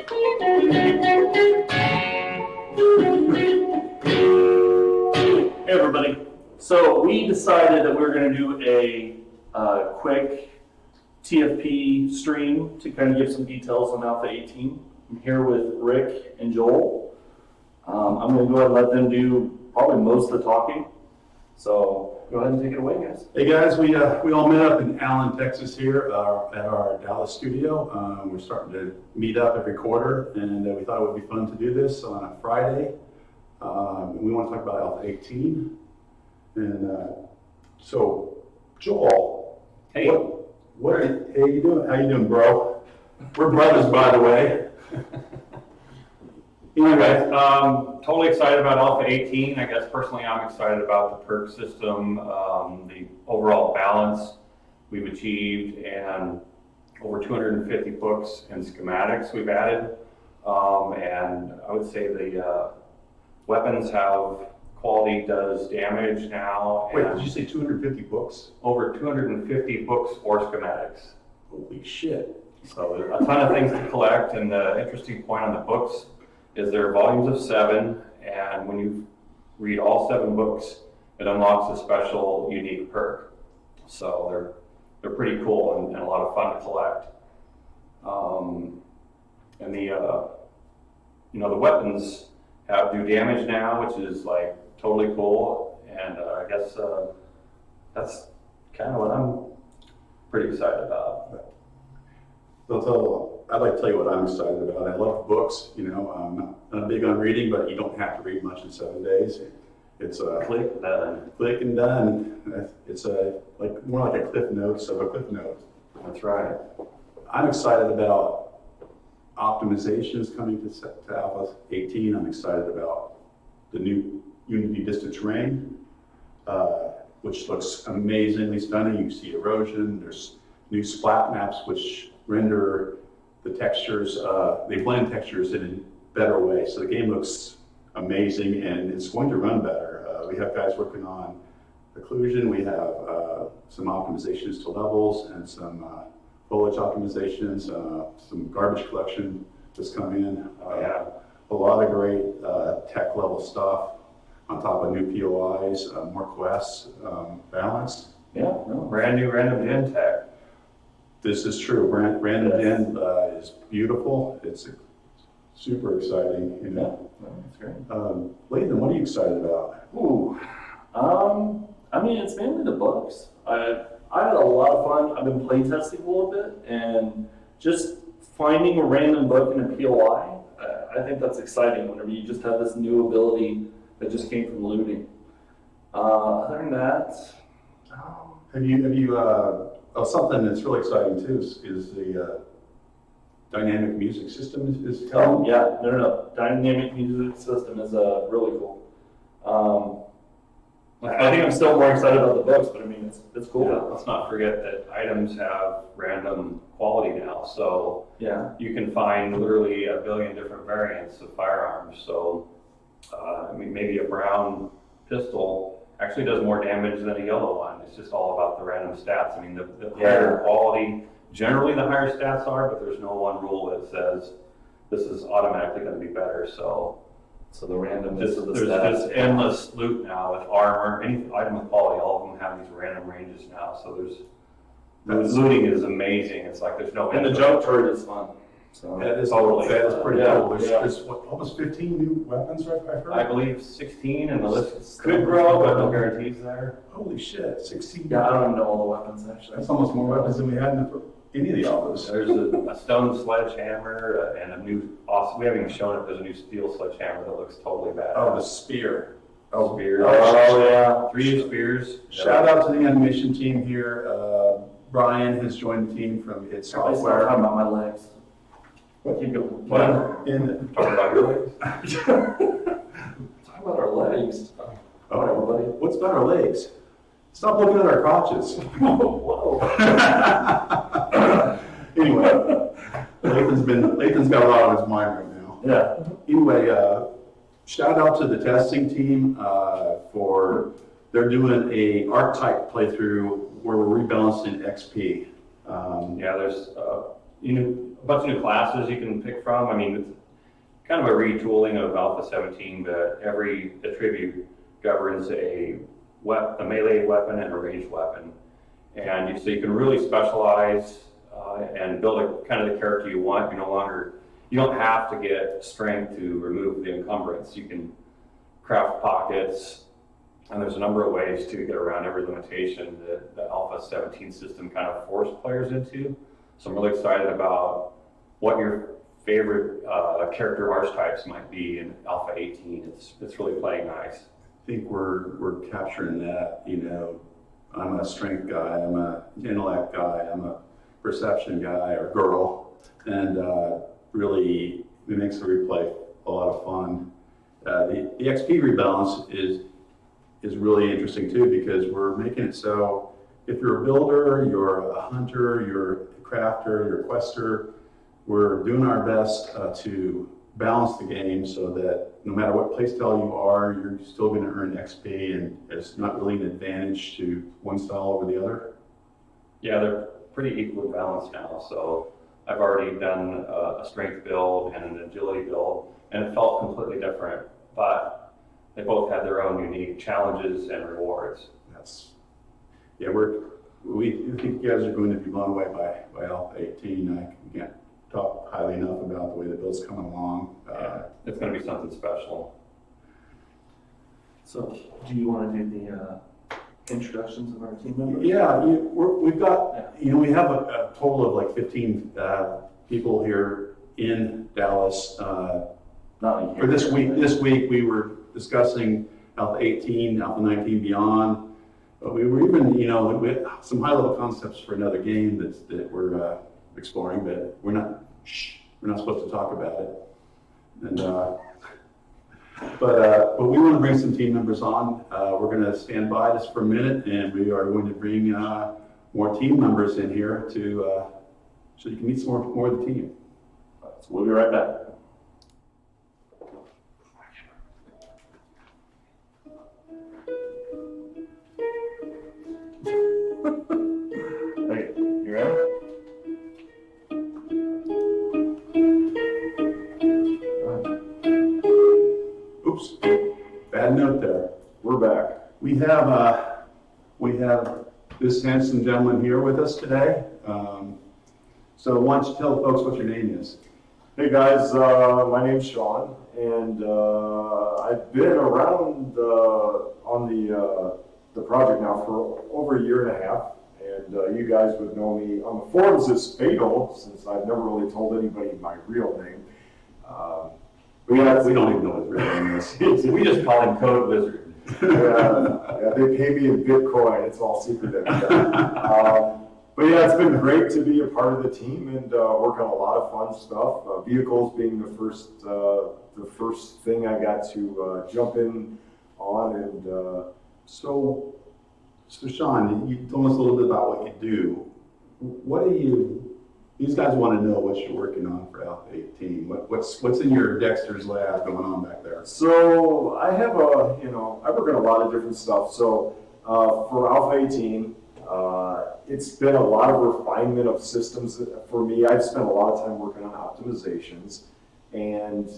Hey everybody. So we decided that we were going to do a quick TFP stream to kind of give some details on Alpha 18. I'm here with Rick and Joel. I'm going to go ahead and let them do probably most of the talking. So go ahead and take it away, guys. Hey guys, we all met up in Allen, Texas here at our Dallas studio. We're starting to meet up every quarter, and we thought it would be fun to do this on a Friday. We want to talk about Alpha 18. And so, Joel, Hey. what are you doing? How you doing, bro? We're brothers, by the way. Anyway, totally excited about Alpha 18. I guess personally I'm excited about the perk system, the overall balance we've achieved, and over 250 books and schematics we've added. And I would say the weapons have quality, does damage now. Wait, did you say 250 books? Over 250 books or schematics. Holy shit. So a ton of things to collect, and the interesting point on the books is there are volumes of 7, and when you read all 7 books, it unlocks a special, unique perk. So they're pretty cool and a lot of fun to collect. And the weapons do damage now, which is like totally cool. And I guess that's kind of what I'm pretty excited about. I'd like to tell you what I'm excited about. I love books, I'm not big on reading, but you don't have to read much in 7 days. It's Click, done. click and done. It's more like a cliff notes of a cliff note. That's right. I'm excited about optimizations coming to Alpha 18. I'm excited about the new Unity Distant Terrain, which looks amazingly stunning. You see erosion. There's new splat maps which render the textures, they blend textures in a better way. So the game looks amazing, and it's going to run better. We have guys working on occlusion. We have some optimizations to levels and some foliage optimizations, some garbage collection that's come in. A lot of great tech level stuff on top of new POIs, more quests, balance. Yeah, no, brand new random gen tech. This is true. Random Gen is beautiful. It's super exciting. Yeah, that's great. Lathan, what are you excited about? Ooh. I mean, it's mainly the books. I had a lot of fun. I've been playtesting a little bit, and just finding a random book in a POI, I think that's exciting whenever you just have this new ability that just came from looting. Other than that, Something that's really exciting too is the dynamic music system is coming. yeah, no. Dynamic music system is really cool. I think I'm still more excited about the books, but I mean, it's cool. Yeah, let's not forget that items have random quality now, so Yeah. you can find literally a billion different variants of firearms. So, maybe a brown pistol actually does more damage than a yellow one. It's just all about the random stats. I mean, the higher quality, generally the higher stats are, but there's no one rule that says this is automatically going to be better. So the randomness of the there's stats. just endless loot now with armor, any item with quality, all of them have these random ranges now. So looting is amazing. It's like there's no And the end to jump it. turret is fun. So That is Totally. pretty Yeah, cool. yeah. There's almost 15 new weapons, right? I've heard. I believe 16, and the list could grow, but no guarantees there. Holy shit, 16. yeah, I don't even know all the weapons actually. That's almost more weapons than we had in any of the alphas. There's a stone sledgehammer and a new, awesome, we haven't even shown it, there's a new steel sledgehammer that looks totally bad. Oh, the spear. Spears. Oh yeah. 3 new spears. Shout out to the animation team here. Brian has joined the team from It Everybody's talking Software. about my legs. What? Keep going. In Talking about your legs. Talk about our legs. Oh, everybody. what's about our legs? Stop looking at our crotches. Whoa. Anyway, Lathan's got a lot on his mind right now. Yeah. Anyway, shout out to the testing team they're doing a archetype playthrough where we're rebalancing XP. Yeah, there's a bunch of new classes you can pick from. I mean, it's kind of a retooling of Alpha 17, but every attribute governs a melee weapon and a ranged weapon. And so you can really specialize and build kind of the character you want. You don't have to get strength to remove the encumbrance. You can craft pockets, and there's a number of ways to get around every limitation that the Alpha 17 system kind of forced players into. So I'm really excited about what your favorite character archetypes might be in Alpha 18. It's really playing nice. I think we're capturing that, I'm a strength guy, I'm a intellect guy, I'm a perception guy or girl, and really it makes the replay a lot of fun. The XP rebalance is really interesting too, because we're making it so if you're a builder, you're a hunter, you're a crafter, you're a quester, we're doing our best to balance the game so that no matter what playstyle you are, you're still going to earn XP, and it's not really an advantage to one style over the other. Yeah, they're pretty equally balanced now. So I've already done a strength build and an agility build, and it felt completely different, but they both had their own unique challenges and rewards. We think you guys are going to be blown away by Alpha 18. I can't talk highly enough about the way the build's coming along. It's going to be something special. So, do you want to do the introductions of our team members? Yeah, we've got, we have a total of like 15 people here in Dallas. Not For this week, we were discussing Alpha 18, Alpha 19 beyond. But we were even, we had some high-level concepts for another game that we're exploring, but we're not supposed to talk about it. And but we want to bring some team members on. We're going to stand by just for a minute, and we are going to bring more team members in here so you can meet some more of the team. So we'll be right back. Okay, you ready? Oops, bad note there. We're back. We have this handsome gentleman here with us today. So why don't you tell the folks what your name is? Hey guys, my name's Sean, and I've been around on the project now for over a year and a half. And you guys would know me on the forums as Fatal, since I've never really told anybody my real name. We don't even know what his real name is. We just call him Code Wizard. Yeah, they pay me in Bitcoin. It's all secretive. But yeah, it's been great to be a part of the team and work on a lot of fun stuff. Vehicles being the first thing I got to jump in on, and So Sean, you told us a little bit about what you do. These guys want to know what you're working on for Alpha 18. What's in your Dexter's lab going on back there? So I have I work on a lot of different stuff. So for Alpha 18, it's been a lot of refinement of systems for me. I've spent a lot of time working on optimizations, and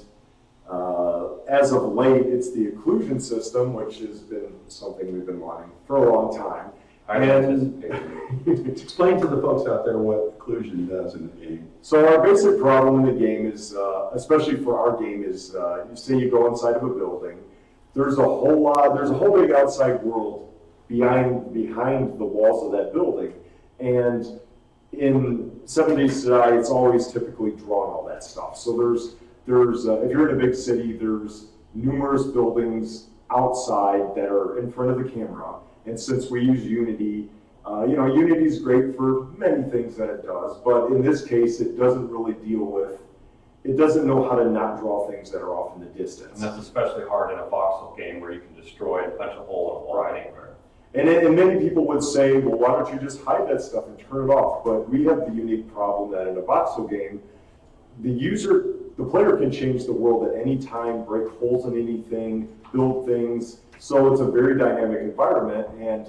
as of late, it's the occlusion system, which has been something we've been wanting for a long time. Explain to the folks out there what occlusion does in the game. So our basic problem in the game is, especially for our game, is you say you go inside of a building, there's a whole big outside world behind the walls of that building, and in 7 Days to Die, it's always typically drawn all that stuff. So there's if you're in a big city, there's numerous buildings outside that are in front of the camera. And since we use Unity, Unity is great for many things that it does, but in this case, it doesn't really it doesn't know how to not draw things that are off in the distance. And that's especially hard in a voxel game where you can destroy and punch a hole in a wall anywhere. And many people would say, well, why don't you just hide that stuff and turn it off? But we have the unique problem that in a voxel game, the player can change the world at any time, break holes in anything, build things. So it's a very dynamic environment, and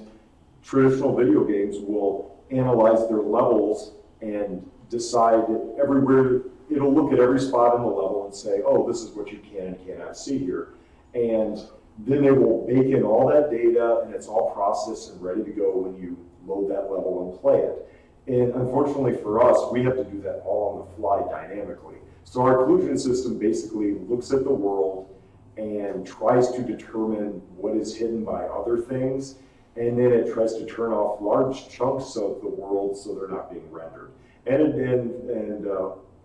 traditional video games will analyze their levels and decide everywhere, it'll look at every spot in the level and say, oh, this is what you can and cannot see here. And then it will bake in all that data, and it's all processed and ready to go when you load that level and play it. And unfortunately for us, we have to do that all on the fly dynamically. So our occlusion system basically looks at the world and tries to determine what is hidden by other things, and then it tries to turn off large chunks of the world so they're not being rendered. And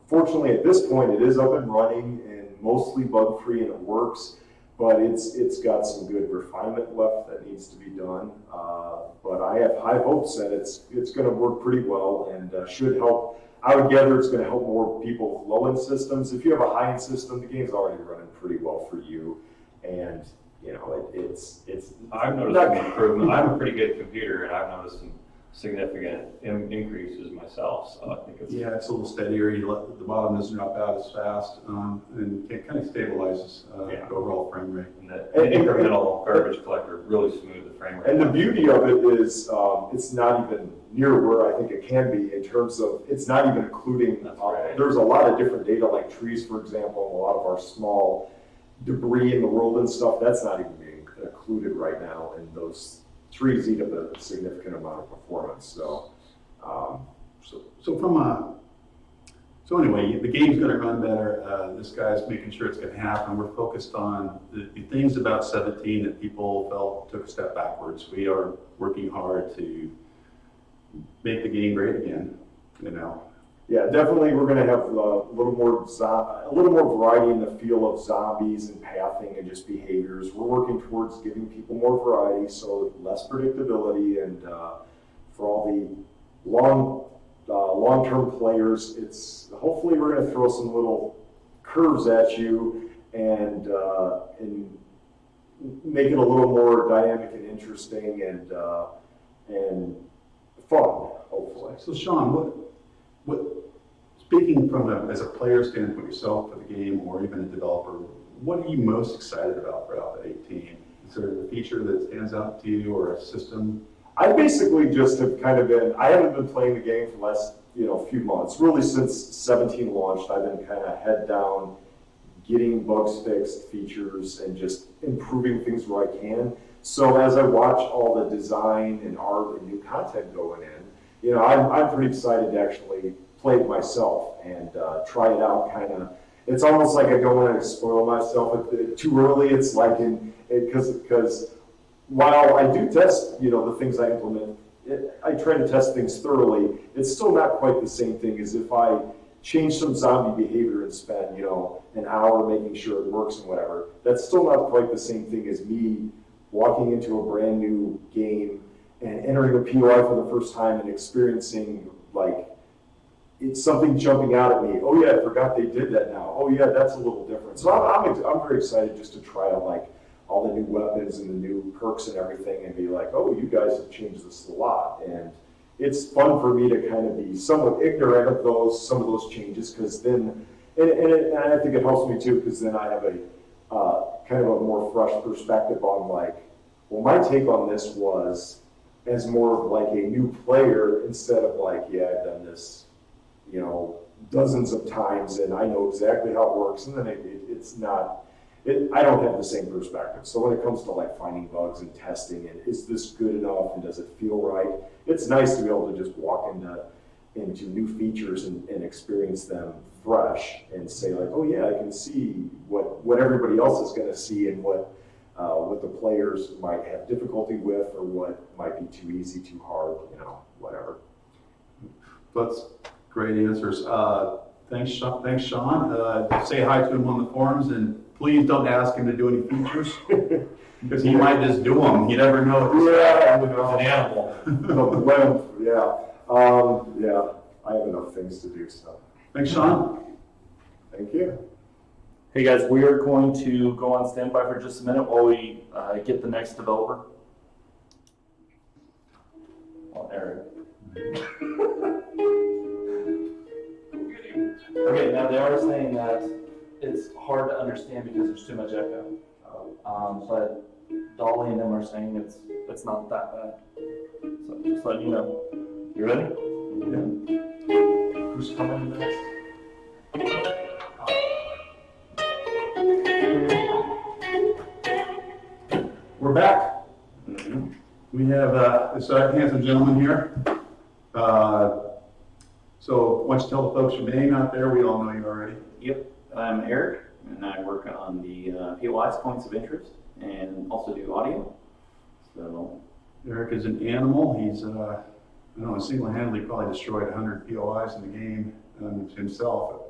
fortunately at this point it is up and running and mostly bug-free and it works, but it's got some good refinement left that needs to be done. But I have high hopes that it's going to work pretty well and should help. I would gather it's going to help more people with low-end systems. If you have a high-end system, the game's already running pretty well for you, and you know it's. I've noticed some improvement. I have a pretty good computer, and I've noticed some significant increases myself. So I think it's it's a little steadier. You let the bottom doesn't drop out as fast, and it kind of stabilizes the overall frame rate. and the incremental garbage collector really smooth the frame rate. And the beauty of it is it's not even near where I think it can be in terms of, it's not even including, there's a lot of different data like trees, for example, and a lot of our small debris in the world and stuff, that's not even being included right now, and those trees eat up a significant amount of performance. So So anyway, the game's going to run better. This guy's making sure it's going to happen. We're focused on the things about 17 that people felt took a step backwards. We are working hard to make the game great again, you know. yeah, definitely we're going to have a little more variety in the feel of zombies and pathing and just behaviors. We're working towards giving people more variety, so less predictability, and for all the long-term players, it's hopefully we're going to throw some little curves at you and make it a little more dynamic and interesting and fun, hopefully. So Sean, what speaking from as a player standpoint yourself for the game, or even a developer, what are you most excited about for Alpha 18? Is there a feature that stands out to you, or a system? I basically just have kind of been, I haven't been playing the game for the last few months. Really since 17 launched, I've been kind of head down, getting bugs fixed, features, and just improving things where I can. So as I watch all the design and art and new content going in, I'm pretty excited to actually play it myself and try it out. Kind of, it's almost like I don't want to spoil myself too early. It's like because while I do test, the things I implement, I try to test things thoroughly. It's still not quite the same thing as if I change some zombie behavior and spend, an hour making sure it works and whatever. That's still not quite the same thing as me walking into a brand new game and entering a POI for the first time and experiencing it's something jumping out at me. Oh yeah, I forgot they did that now. Oh yeah, that's a little different. So I'm very excited just to try out all the new weapons and the new perks and everything, and be like, oh, you guys have changed this a lot. And it's fun for me to kind of be somewhat ignorant of some of those changes, because then, and I think it helps me too, because then I have a kind of a more fresh perspective on well, my take on this was as more of a new player, instead of I've done this, dozens of times and I know exactly how it works, and then it's not. I don't have the same perspective. So when it comes to finding bugs and testing and is this good enough and does it feel right, it's nice to be able to just walk into new features and experience them fresh and say oh yeah, I can see what everybody else is going to see, and what the players might have difficulty with, or what might be too easy, too hard, whatever. That's great answers. Thanks, Sean. Say hi to him on the forums, and please don't ask him to do any features, because he might just do them. You never know. Yeah, It's an animal. The blimp, yeah. Yeah, I have enough things to do, so. Thanks, Sean. Thank you. Hey guys, we are going to go on standby for just a minute while we get the next developer. Oh, Eric. Okay, now they are saying that it's hard to understand because there's too much echo. But Dolly and them are saying it's not that bad. So just letting you know. You ready? Yeah. Who's coming next? We're back. We have this handsome gentleman here. So why don't you tell the folks your name out there? We all know you already. Yep, I'm Eric, and I work on the POI's points of interest and also do audio. So, Eric is an animal. He's, I don't know, single-handedly probably destroyed 100 POIs in the game himself.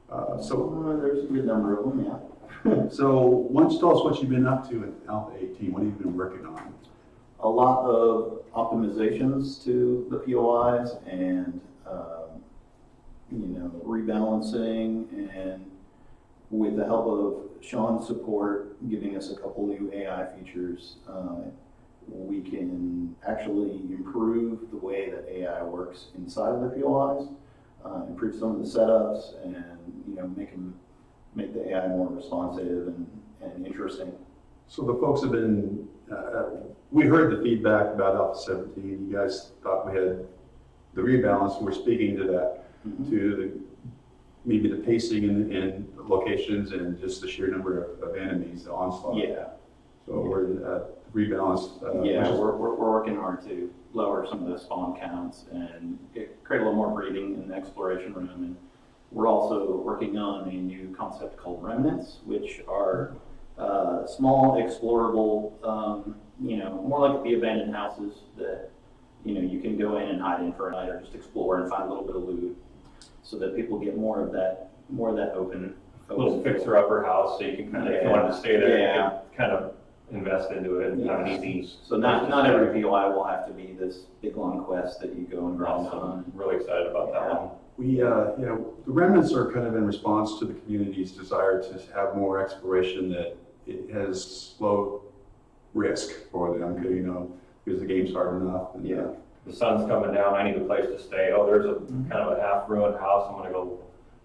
there's a good number of them, yeah. So why don't you tell us what you've been up to in Alpha 18? What have you been working on? A lot of optimizations to the POIs and, rebalancing, and with the help of Sean's support, giving us a couple new AI features, we can actually improve the way that AI works inside of the POIs, improve some of the setups, and make the AI more responsive and interesting. So the folks have been, we heard the feedback about Alpha 17. You guys thought we had the rebalance. We're speaking to that, to maybe the pacing in locations and just the sheer number of enemies, the onslaught. Yeah. So we're rebalanced. We're working hard to lower some of the spawn counts and create a little more breathing in the exploration room. And we're also working on a new concept called remnants, which are small, explorable, more like the abandoned houses that, you can go in and hide in for a night or just explore and find a little bit of loot, so that people get more of that open. Little fixer-upper house, so you can kind of, if you wanted to stay there, you can kind of invest into it and have an easy. So not every POI will have to be this big long quest that you go and grind on. I'm really excited about that one. We, the remnants are kind of in response to the community's desire to have more exploration that it has low risk for them, because the game's hard enough. And, Yeah. The sun's coming down, I need a place to stay. Oh, there's a kind of a half-ruined house, I'm gonna go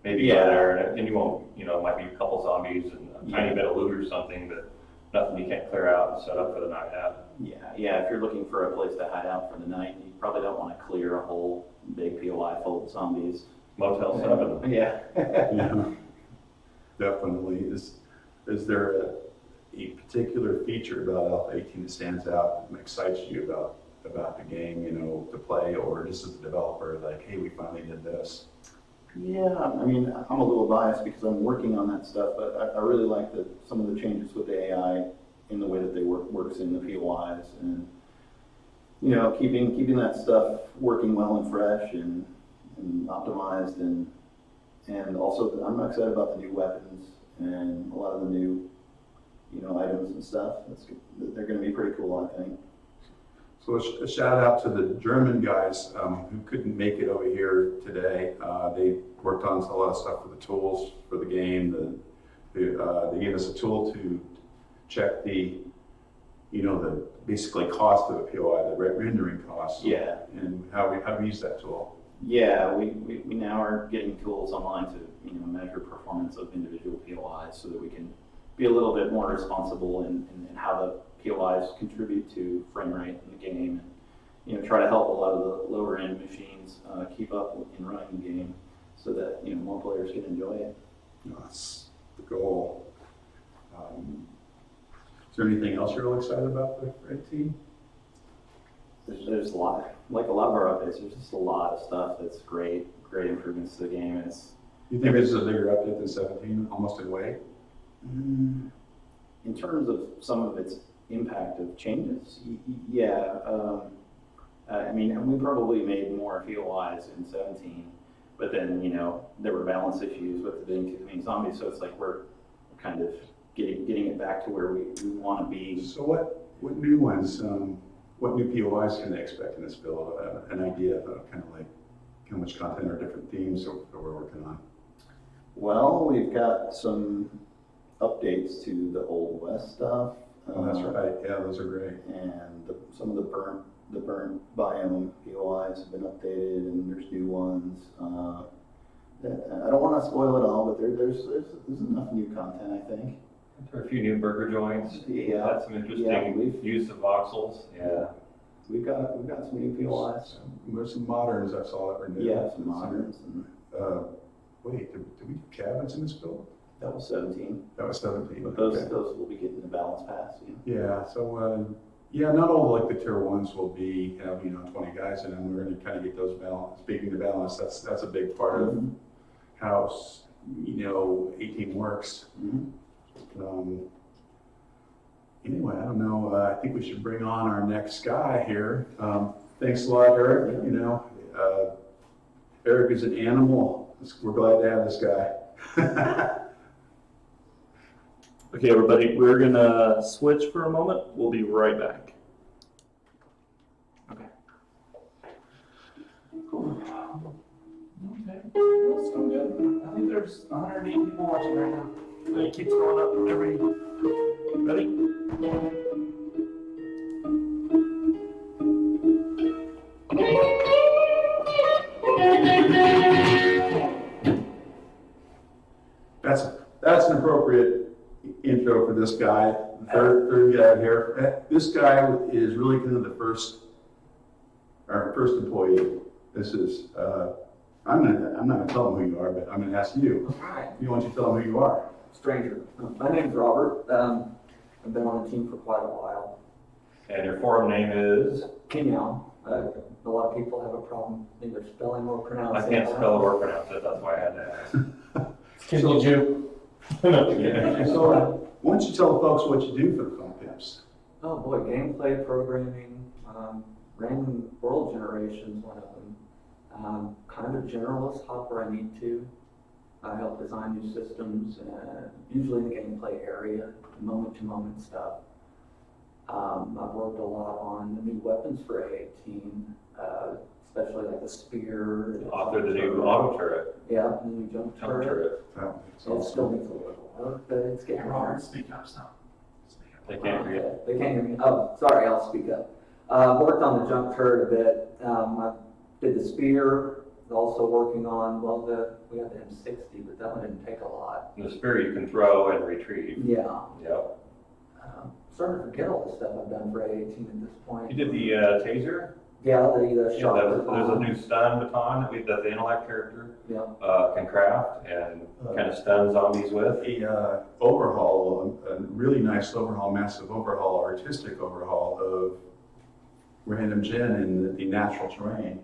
maybe go there, and you won't, it might be a couple zombies and a tiny bit of loot or something, but nothing you can't clear out and set up for the night at. Yeah, if you're looking for a place to hide out for the night, you probably don't want to clear a whole big POI full of zombies. Motel 7. Yeah. Yeah, definitely. Is there a particular feature about Alpha 18 that stands out and excites you about the game, to play, or just as a developer, like, hey, we finally did this? Yeah, I mean, I'm a little biased because I'm working on that stuff, but I really like some of the changes with the AI in the way that they works in the POIs, and keeping that stuff working well and fresh and optimized, and also I'm excited about the new weapons and a lot of the new items and stuff. They're going to be pretty cool, I think. So a shout out to the German guys who couldn't make it over here today. They worked on a lot of stuff for the tools for the game. They gave us a tool to check the basically cost of a POI, the rendering cost. Yeah. And how we use that tool. Yeah, we now are getting tools online to measure performance of individual POIs so that we can be a little bit more responsible in how the POIs contribute to frame rate in the game, and try to help a lot of the lower end machines keep up in running the game so that more players can enjoy it. That's the goal. Is there anything else you're real excited about for 18? There's a lot, like a lot of our updates. There's just a lot of stuff that's great improvements to the game. And You think this is a bigger update than 17, almost in a way? in terms of some of its impact of changes, yeah. I mean, we probably made more POIs in 17, but then there were balance issues with the being too many zombies. So it's like we're kind of getting it back to where we want to be. So what new ones? What new POIs can they expect in this build? An idea of kind of like how much content or different themes that we're working on. Well, we've got some updates to the Old West stuff. Oh, that's right. Yeah, those are great. And some of the burnt biome POIs have been updated, and there's new ones. I don't want to spoil it all, but there's enough new content, I think. There are a few new burger joints. Yeah. Had some interesting use of voxels. Yeah. We've got some new POIs. There's some moderns I saw that were new. Yeah, some moderns, and Wait, did we do cabins in this building? that was 17. That was 17. But those Okay. will be getting the balance pass. Yeah, so, not all like the tier ones will be, have, 20 guys in them. We're gonna kind of get those balance. Speaking of balance, that's a big part of how, 18 works. Mhm. Anyway, I don't know, I think we should bring on our next guy here. Thanks a lot, Eric. Eric is an animal. We're glad to have this guy. Okay, everybody, we're gonna switch for a moment. We'll be right back. Okay. Okay, that's going good. I think there's 108 people watching right now. It keeps going up every. Ready? That's an appropriate intro for this guy, the third guy here. This guy is really kind of our first employee. This is, I'm not gonna tell him who you are, but I'm gonna ask you. Hi, You want you to tell him who you are? stranger. My name's Robert. I've been on the team for quite a while. And your forum name is? Kenyon. A lot of people have a problem either spelling or I pronouncing. can't spell or pronounce it, that's why I had to ask. Kenny Jew. So, why don't you tell the folks what you do for the Fun Pimps? Oh boy, gameplay, programming, random world generation is one of them. Kind of generalist, hop where I need to. I help design new systems, usually in the gameplay area, moment-to-moment stuff. I've worked a lot on the new weapons for A18, especially like the spear. Author the new auto turret. Yeah, the new jump Jump turret. turret. Oh, It still needs a little work, but it's getting hard. Speak up, stop. They can't hear you. They can't hear me. Oh, sorry, I'll speak up. Worked on the jump turret a bit. I did the spear. Also working on, we had the M60, but that one didn't take a lot. The spear you can throw and retrieve. Yeah. Yep. Starting to forget all the stuff I've done for A18 at this point. You did the taser? Yeah, the Yeah, shot. there's a new stun baton that the intellect character Yeah. can craft and kind of stun zombies with. A overhaul, a really nice overhaul, massive overhaul, artistic overhaul of Random Gen in the natural terrain.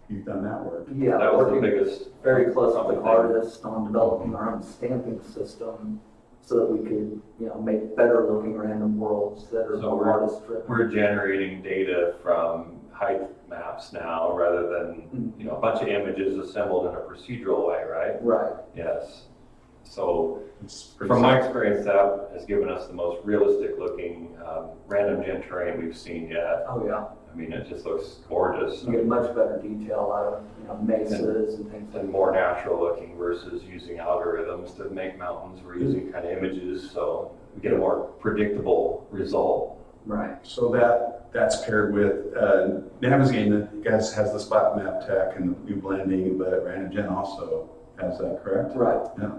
You've done that work. Yeah, That was the working biggest. very close with the thing. artist on developing our own stamping system so that we could, make better looking random worlds that are So more we're- artist driven. We're generating data from height maps now rather than, a bunch of images assembled in a procedural way, right? Right. Yes. So It's pretty from my simple. experience, that has given us the most realistic looking random gen terrain we've seen yet. Oh, yeah. I mean, it just looks gorgeous You get much better detail out of, mesas and things like and that. more natural looking versus using algorithms to make mountains. We're using kind of images, so we get a more predictable result. Right. So that's paired with Navigating that has the spot map tech and the new blending, but Random Gen also has that, correct? Right. Yeah.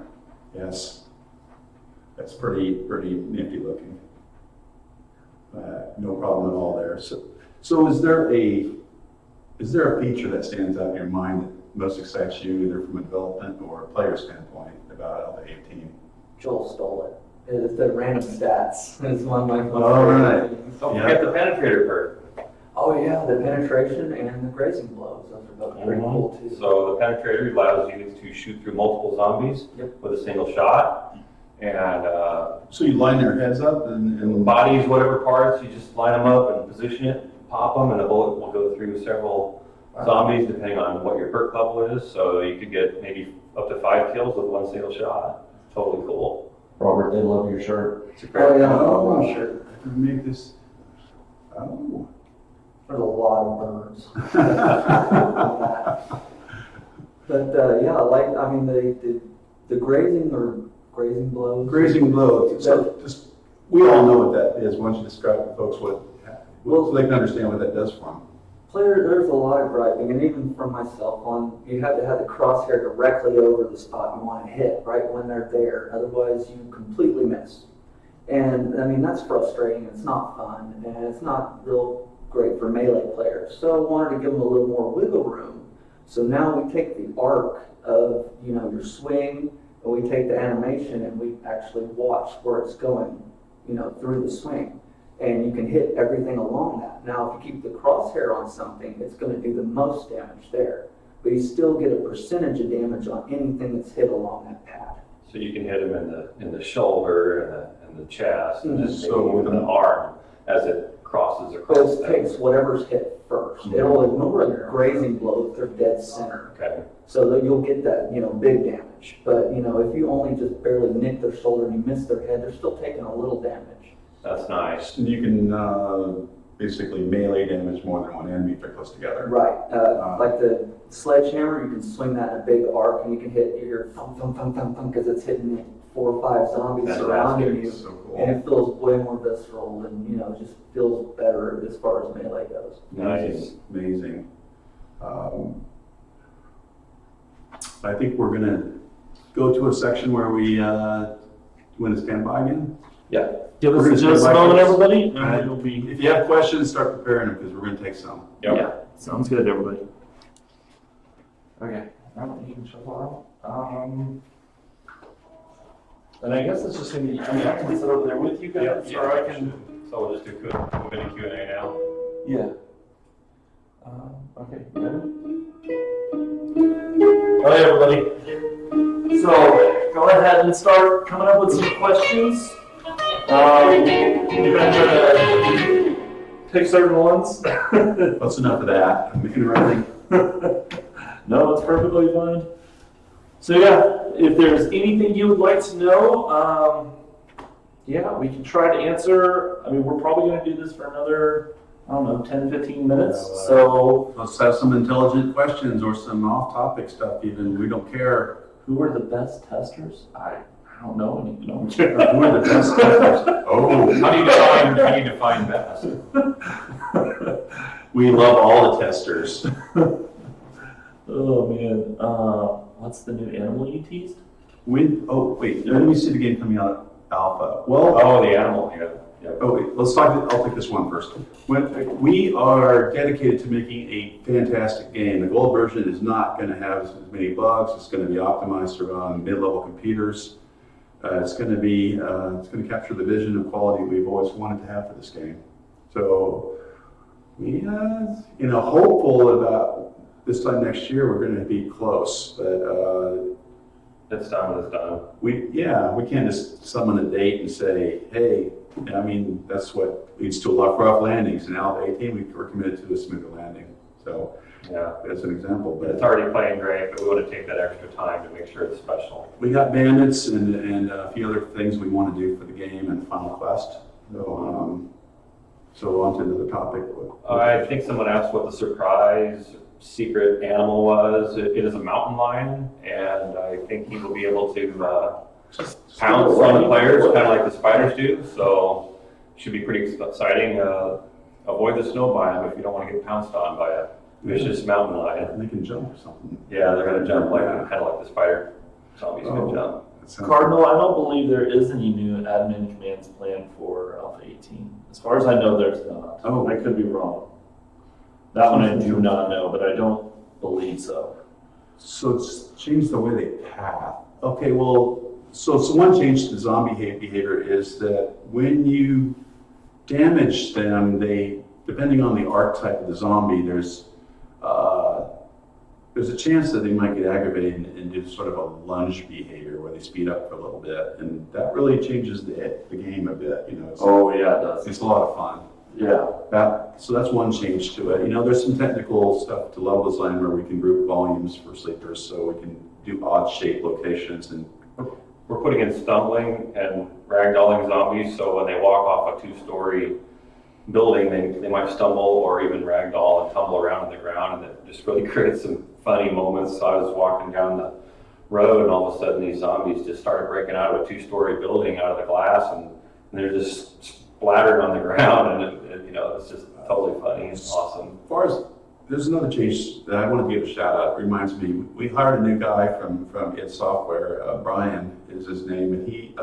Yes. That's pretty nifty looking. No problem at all there. So is there a feature that stands out in your mind that most excites you, either from a development or a player standpoint about Alpha 18? Joel stole it. It's the random stats. It's one of my most All favorite right. things. Don't Yeah. forget the penetrator perk. Oh yeah, the penetration and the grazing blows. Those are both pretty cool too. So the penetrator allows you to shoot through multiple zombies Yep. with a single shot. And So you line their heads up and bodies, whatever parts, you just line them up and position it, pop them, and the bullet will go through several zombies depending on what your perk level is. So you could get maybe up to 5 kills with one single shot. Totally cool. Robert, they love your shirt. It's a great Oh yeah, Oh. I'm sure. I can make this. Oh. There's a lot of birds. But the grazing or grazing blows. Grazing blow. So just we all know what that is. Why don't you describe to folks so they can understand what that does for them? There's a lot of griping, and even from myself, you have to have the crosshair directly over the spot you want to hit right when they're there. Otherwise, you completely miss. And I mean, that's frustrating. It's not fun, and it's not real great for melee players. So I wanted to give them a little more wiggle room. So now we take the arc of, your swing, and we take the animation and we actually watch where it's going, through the swing. And you can hit everything along that. Now, if you keep the crosshair on something, it's going to do the most damage there. But you still get a percentage of damage on anything that's hit along that path. So you can hit him in the shoulder and the chest, and then maybe So- even the arm as it crosses across. It takes whatever's hit first. It'll ignore a grazing blow if they're dead center. Okay. So that you'll get that, big damage. But, if you only just barely nick their shoulder and you miss their head, they're still taking a little damage. That's nice. And you can basically melee damage more than one enemy if they're close together. Right. Like the sledgehammer, you can swing that in a big arc and you can hit your thump, thump, thump, thump, thump, because it's hitting 4 or 5 zombies That's surrounding you. So cool. And it feels way more visceral and, it just feels better as far as melee goes. Nice. Amazing. I think we're gonna go to a section where we, you wanna stand by again? Yeah. Give us We're gonna just a stand by moment, first. everybody, and Alright. we'll be. If you have questions, start preparing them, because we're gonna take some. Yep. Yeah, sounds good, everybody. Okay, I don't think you can show out. And I guess it's just gonna be, I can sit over there with you guys, or I can. So we'll just do move into Q&A now. Yeah. Okay, you ready? All right, everybody. So go ahead and start coming up with some questions. You're gonna pick certain ones. That's enough of that. I'm interrupting. No, it's perfectly fine. So yeah, if there's anything you would like to know, yeah, we can try to answer. I mean, we're probably going to do this for another, 10, 15 minutes. So Let's have some intelligent questions or some off-topic stuff even. We don't care. who are the best testers? I don't know any. No. Who are the best testers? Oh, How do you define best? we love all the testers. Oh man, what's the new animal you teased? Wait, let me see the game coming out alpha. Well, Oh, the animal, yeah. oh wait, I'll take this one first. We are dedicated to making a fantastic game. The gold version is not going to have as many bugs. It's going to be optimized around mid-level computers. It's going to capture the vision of quality we've always wanted to have for this game. So we, hopeful about this time next year we're going to be close, but It's done when it's done. we can't just summon a date and say, hey, I mean, that's what leads to a lot of rough landings. And now at 18, we're committed to a smoother landing. So Yeah. that's an example. But it's But already playing great, but we want to take that extra time to make sure it's special. we got bandits and a few other things we want to do for the game and Final Quest. So on to another topic. I think someone asked what the surprise secret animal was. It is a mountain lion, and I think he will be able to pounce on the players, kind of like the spiders do. So should be pretty exciting. Avoid the snow biome if you don't want to get pounced on by a vicious mountain lion. And they can jump or something. Yeah, they're gonna jump kind of like the spider zombies can jump. That sounds- Cardinal, I don't believe there is any new admin commands planned for Alpha 18. As far as I know, there's not. Oh. I could be wrong. That one I do not know, but I don't believe so. So it's changed the way they path. Okay, well, so one change to zombie behavior is that when you damage them, depending on the archetype of the zombie, there's a chance that they might get aggravated and do sort of a lunge behavior where they speed up for a little bit, and that really changes the game a bit. Oh yeah, it does. It's a lot of fun. Yeah. So that's one change to it. There's some technical stuff to level design where we can group volumes for sleepers, so we can do odd shaped locations and. We're putting in stumbling and ragdolling zombies, so when they walk off a 2-story building, they might stumble or even ragdoll and tumble around on the ground, and it just really creates some funny moments. So I was walking down the road, and all of a sudden these zombies just started breaking out of a 2-story building out of the glass, and they're just splattered on the ground, and it's just totally funny and awesome. As far as there's another change that I want to give a shout out. It reminds me, we hired a new guy from id Software. Brian is his name, and he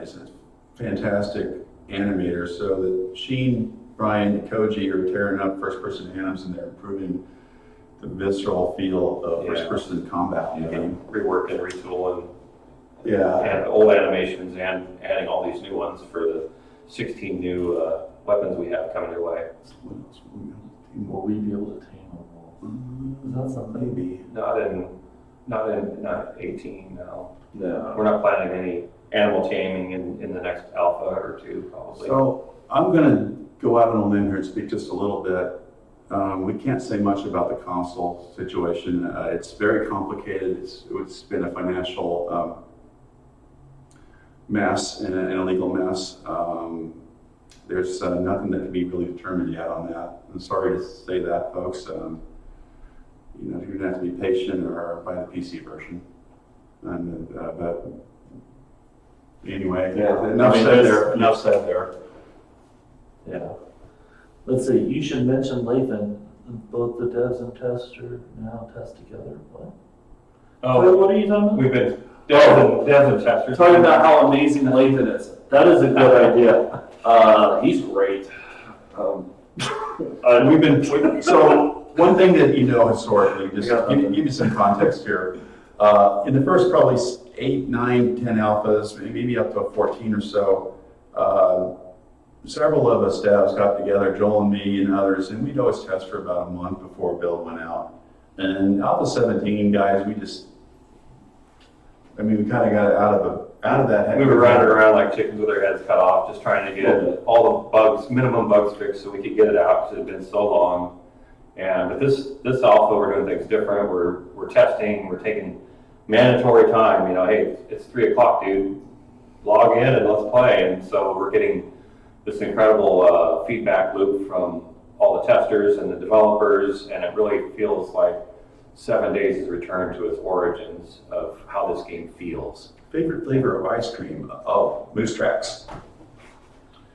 is a fantastic animator. So the Sheen Brian and Koji are tearing up first-person animals, and they're improving the visceral feel of Yeah. first-person combat in the game. Rework and retool and Yeah. old animations and adding all these new ones for the 16 new weapons we have coming your way. What else will we have? Will we be able to tame a wolf? Is that something? Maybe. Not 18, no. No. We're not planning any animal taming in the next alpha or two, probably. So I'm going to go out on a limb here and speak just a little bit. We can't say much about the console situation. It's very complicated. It's been a financial mess and a legal mess. There's nothing that can be really determined yet on that. I'm sorry to say that, folks. You're going to have to be patient or buy the PC version. But anyway, enough said there. Yeah. Let's see, you should mention Lathan. Both the devs and test are now test together. What? Oh, What are you talking about? we've been devs and testers. Talking about how amazing Lathan is. That is a good idea. He's great. So one thing that you know historically, just give you some context here. In the first probably 8, 9, 10 alphas, maybe up to 14 or so, several of us devs got together, Joel and me and others, and we'd always test for about a month before a build went out. And Alpha 17 guys, we kind of got out of that. We were running around like chickens with our heads cut off, just trying to get all the bugs, minimum bugs fixed so we could get it out because it had been so long. But this alpha, we're doing things different. We're testing, we're taking mandatory time. Hey, it's 3 o'clock, dude. Log in and let's play. And so we're getting this incredible feedback loop from all the testers and the developers, and it really feels like 7 days has returned to its origins of how this game feels. Favorite flavor of ice cream? Oh, Moose Tracks.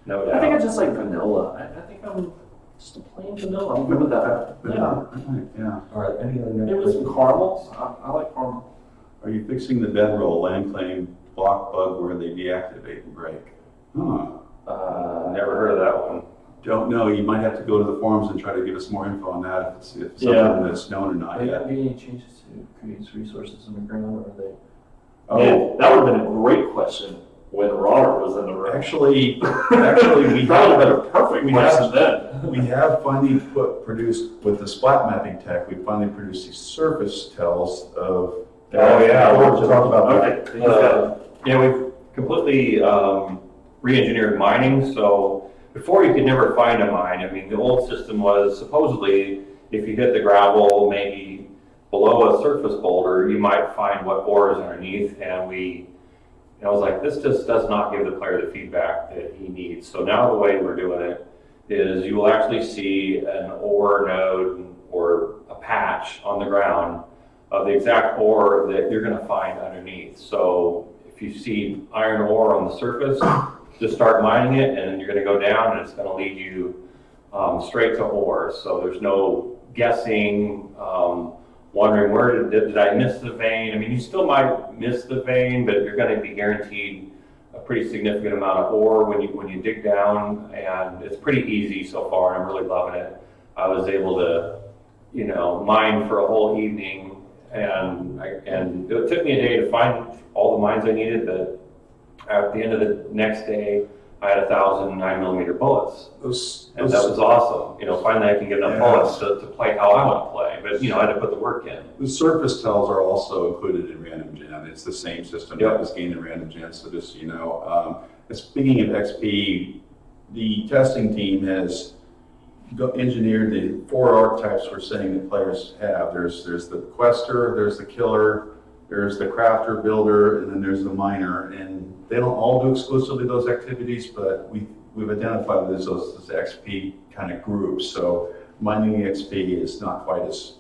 No doubt. I think I just like vanilla. I think I'm just a plain vanilla. I'm good with that. Yeah. Yeah. All right, any other Maybe with some caramels. I like caramel. Are you fixing the bedroll land claim block bug where they deactivate and break? Huh. Never heard of that one. Don't know. You might have to go to the forums and try to give us more info on that if it's something Yeah. that's known or not Are there yet. going to be any changes to create resources underground, or are they? Oh, Man, that would have been a great question when Robert was in the room. actually, we That would have have been a perfect we question have- then. we have finally produced with the splat mapping tech. We finally produced these surface tells of. Oh, yeah. We'll talk about that. Okay. Yeah, we've completely re-engineered mining. So before you could never find a mine. I mean, the old system was supposedly if you hit the gravel, maybe below a surface boulder, you might find what ore is underneath. And I was like, this just does not give the player the feedback that he needs. So now the way we're doing it is you will actually see an ore node or a patch on the ground of the exact ore that you're going to find underneath. So if you see iron ore on the surface, just start mining it, and you're going to go down, and it's going to lead you straight to ore. So there's no guessing, wondering where did I miss the vein. I mean, you still might miss the vein, but you're going to be guaranteed a pretty significant amount of ore when you dig down, and it's pretty easy so far. I'm really loving it. I was able to, mine for a whole evening. And it took me a day to find all the mines I needed, but at the end of the next day, I had 1,000 9mm bullets. And that was awesome. Finally I can get enough bullets to play how I want to play. But, I had to put the work in. The surface tells are also included in Random Gen. It's the same system that was gained in Random Gen. So just so you know, speaking of XP, the testing team has engineered the 4 archetypes we're saying that players have. There's the quester, there's the killer, there's the crafter, builder, and then there's the miner. And they don't all do exclusively those activities, but we've identified those XP kind of groups. So mining XP is not quite as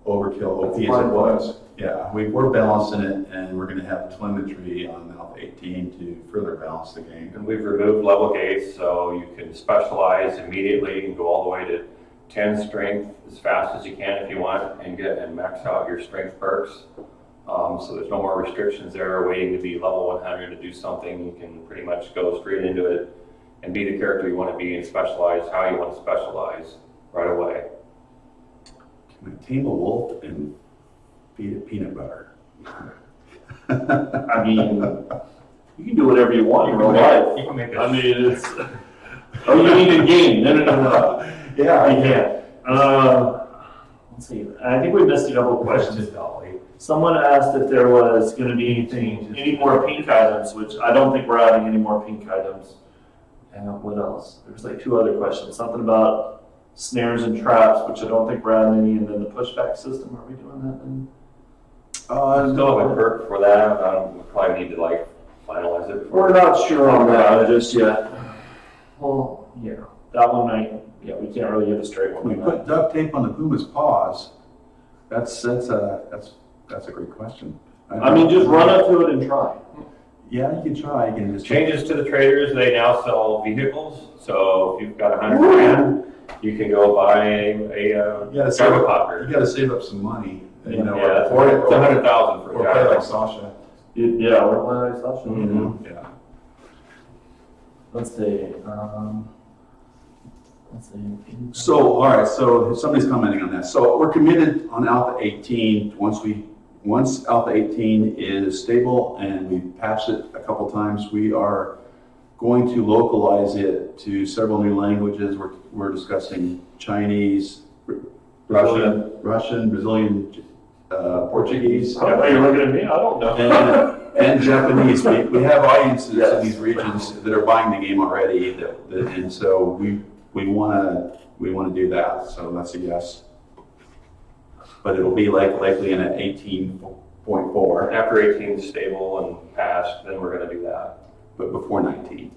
overkill OP as it was. Yeah, we're balancing it, and we're going to have telemetry on Alpha 18 to further balance the game. And we've removed level gates, so you can specialize immediately and go all the way to 10 strength as fast as you can if you want, and max out your strength perks. So there's no more restrictions there waiting to be level 100 to do something. You can pretty much go straight into it and be the character you want to be and specialize how you want to specialize right away. Can I tame a wolf and feed it peanut butter? I mean, you can do whatever you want in real life. You can make I mean, it's, oh, you need a game. No. Yeah, I can't. Let's see. I think we missed a couple of questions. Someone asked if there was going to be any more pink items, which I don't think we're adding any more pink items. And what else? There was like 2 other questions. Something about snares and traps, which I don't think we're adding any, and then the pushback system. Are we doing that then? Still have a perk for that. We probably need to like finalize it before. We're not sure on that just yet. Well, yeah, that one we can't really get a straight one. We on put duct tape on the puma's paws. That's a great question. I mean, just run up to it and try. Yeah, you can try. You can just Changes to the traders, they now sell vehicles. So if you've got $100,000, you can go buy a gyrocopter. You got to save up some money. You know, Yeah, it's or $100,000 for a play like gyro. Sasha. Yeah, we're playing like Sasha. Mhm. Yeah. Let's see. So, all right, so somebody's commenting on that. So we're committed on Alpha 18. Once Alpha 18 is stable and we've patched it a couple times, we are going to localize it to several new languages. We're discussing Chinese, Russian, Brazilian, Portuguese, Are you looking at me? I don't know. and Japanese. We have audiences Yes. in these regions that are buying the game already, and so we want to do that. So that's a yes. But it'll be likely in an 18.4, After 18 is stable and passed, then we're going to do that. but before 19.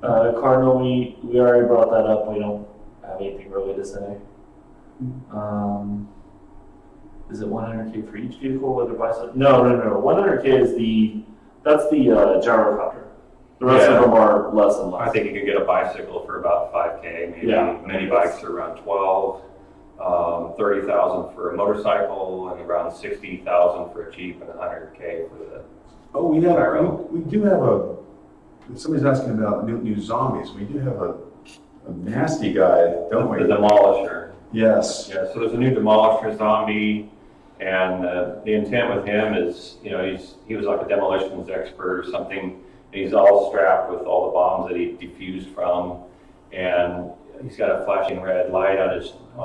Cardinal, we already brought that up. We don't have anything really to say. Is it 100K for each vehicle, whether bicycle? No. 100K is that's the gyrocopter. The rest Yeah. of them are less and less. I think you could get a bicycle for about 5K, maybe. Yeah. Mini bikes are around 12, 30,000 for a motorcycle, and around 60,000 for a Jeep, and 100K for the. Oh, we Gyro. do have somebody's asking about new zombies. We do have a nasty guy, don't we? The Demolisher. Yes. Yeah, so there's a new Demolisher zombie, and the intent with him is, he was like a demolitions expert or something, and he's all strapped with all the bombs that he defused from, and he's got a flashing red light on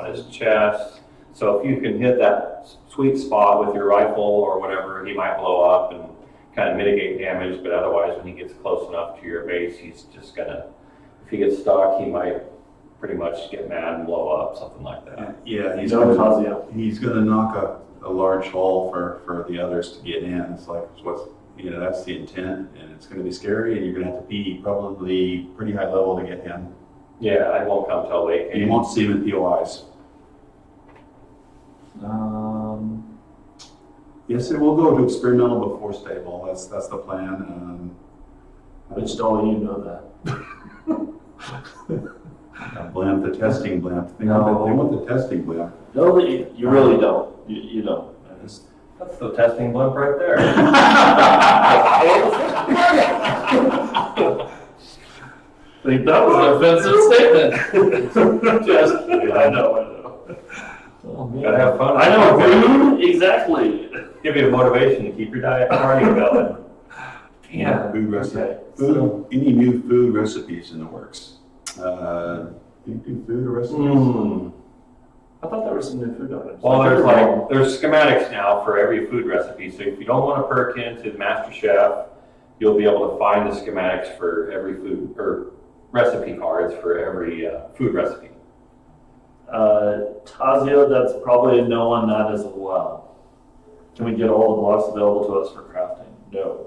his chest. So if you can hit that sweet spot with your rifle or whatever, he might blow up and kind of mitigate damage, but otherwise when he gets close enough to your base, he's just gonna, if he gets stuck, he might pretty much get mad and blow up, something like that. Yeah, he's No, gonna, Tazia. he's gonna knock a large hole for the others to get in. It's like that's the intent, and it's gonna be scary, and you're gonna have to be probably pretty high level to get in. Yeah, I won't come till late game. You won't see him in POIs. Yes, it will go to experimental before stable. That's the plan. Which don't you know that? Blimp, the testing blimp. They No. want the testing blimp. No, you really don't. You don't. I just- That's the testing blimp right there. I think that was an offensive statement. Just kidding. I know. Oh, man. Gotta have fun. I know, dude. Exactly. Give you a motivation to keep your diet party going. Yeah. Food recipe. Okay. Food. Any new food recipes in the works? Any new food recipes? I thought there was some new food items. Well, there's schematics now for every food recipe. So if you don't want to perk into Master Chef, you'll be able to find the schematics for every food, or recipe cards for every food recipe. Tazia, that's probably a no on that as well. Can we get all the blocks available to us for crafting? No.